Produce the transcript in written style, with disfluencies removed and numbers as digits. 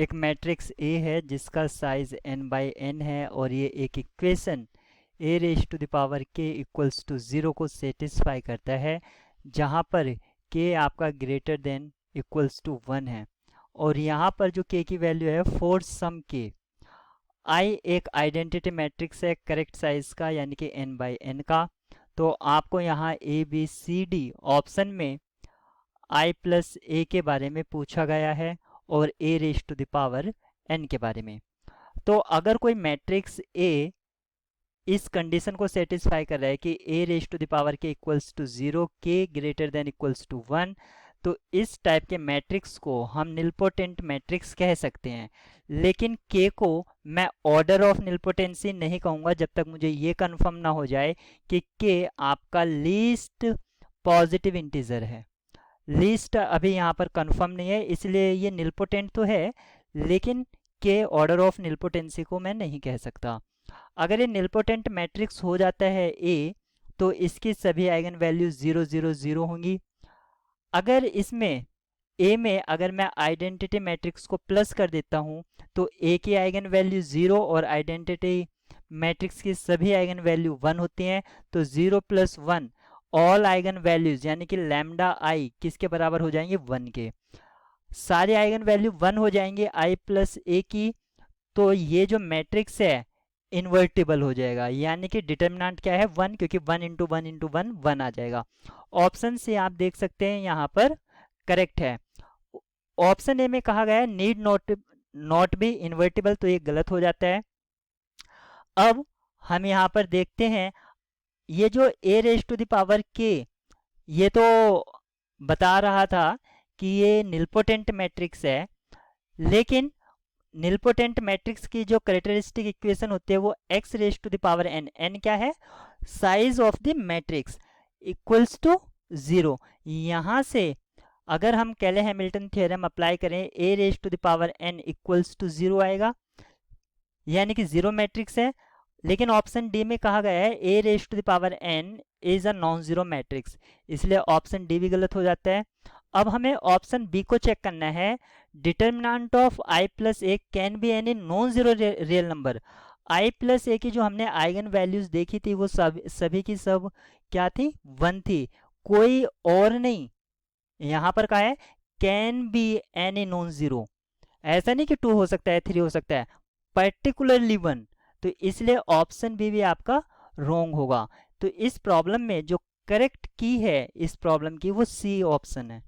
एक matrix A है जिसका साइज n बाई n है और ये एक equation a raise to the power k equals to 0 को सेटिस्फाई करता है, जहाँ पर k आपका ग्रेटर देन इक्वल्स टू 1 है। और यहाँ पर जो k की वैल्यू है फॉर सम k, i एक आइडेंटिटी मैट्रिक्स है करेक्ट साइज का यानी कि n बाई n का। तो आपको यहाँ a b c d option में i प्लस a के बारे में पूछा गया है और a raise to the power n के बारे में। तो अगर कोई मैट्रिक्स a इस कंडीशन को सेटिस्फाई कर रहा है कि a raise to the power k equals to 0, k greater than equals to 1, तो इस टाइप के मैट्रिक्स को हम निलपोटेंट मैट्रिक्स कह सकते हैं। लेकिन k को मैं ऑर्डर ऑफ निलपोटेंसी नहीं कहूँगा जब तक मुझे ये कंफर्म ना हो जाए कि k आपका लीस्ट पॉजिटिव इंटीजर है। लीस्ट अभी यहाँ पर कंफर्म नहीं है, इसलिए ये निलपोटेंट तो है लेकिन के ऑर्डर ऑफ निलपोटेंसी को मैं नहीं कह सकता। अगर ये निलपोटेंट मैट्रिक्स हो जाता है ए, तो इसकी सभी आइगन वैल्यू 0 0 0 होंगी। अगर इसमें ए में अगर मैं आइडेंटिटी मैट्रिक्स को प्लस कर देता हूँ तो ए की आइगन वैल्यू 0 और आइडेंटिटी मैट्रिक्स की सभी आइगन वैल्यू 1 होती हैं। तो 0 प्लस 1 ऑल आइगन वैल्यूज यानी कि लैम्डा आई किसके बराबर हो जाएंगे 1 के। सारे आइगन वैल्यू 1 हो जाएंगे आई प्लस ए की। तो ये जो मैट्रिक्स है इन्वर्टिबल हो जाएगा यानी कि डिटर्मिनेंट क्या है 1, क्योंकि 1 इंटू 1 इंटू 1 1 आ जाएगा। ऑप्शन से आप देख सकते हैं यहाँ पर करेक्ट है। ऑप्शन ए में कहा गया है नीड नॉट बी इन्वर्टिबल, तो ये गलत हो जाता है। अब हम यहाँ पर देखते हैं ये जो a raise to the power k, ये तो बता रहा था कि ये निलपोटेंट मैट्रिक्स है, लेकिन निलपोटेंट मैट्रिक्स की जो कैरेक्टरिस्टिक इक्वेशन होती है वो x raise to the power n, n क्या है size of the matrix equals to 0। यहाँ से अगर हम केले हैमिल्टन थ्योरम अप्लाई करें a raise to the power n equals to 0 आएगा यानी कि 0 मैट्रिक्स है। लेकिन ऑप्शन डी में कहा गया है a raise to the power n is a non zero matrix, इसलिए ऑप्शन डी भी गलत हो जाता है। अब हमें ऑप्शन बी को चेक करना है, determinant of i plus A can be any non zero real number. i plus A की जो हमने आइगन वैल्यूज देखी थी वो सभी की सब क्या थी 1 थी, कोई और नहीं। यहाँ पर कहा है can be any non zero, ऐसा नहीं कि 2 हो सकता है 3 हो सकता है, पर्टिकुलरली 1। तो इसलिए ऑप्शन बी भी आपका रॉन्ग होगा। तो इस प्रॉब्लम में जो करेक्ट की है इस प्रॉब्लम की वो सी ऑप्शन है।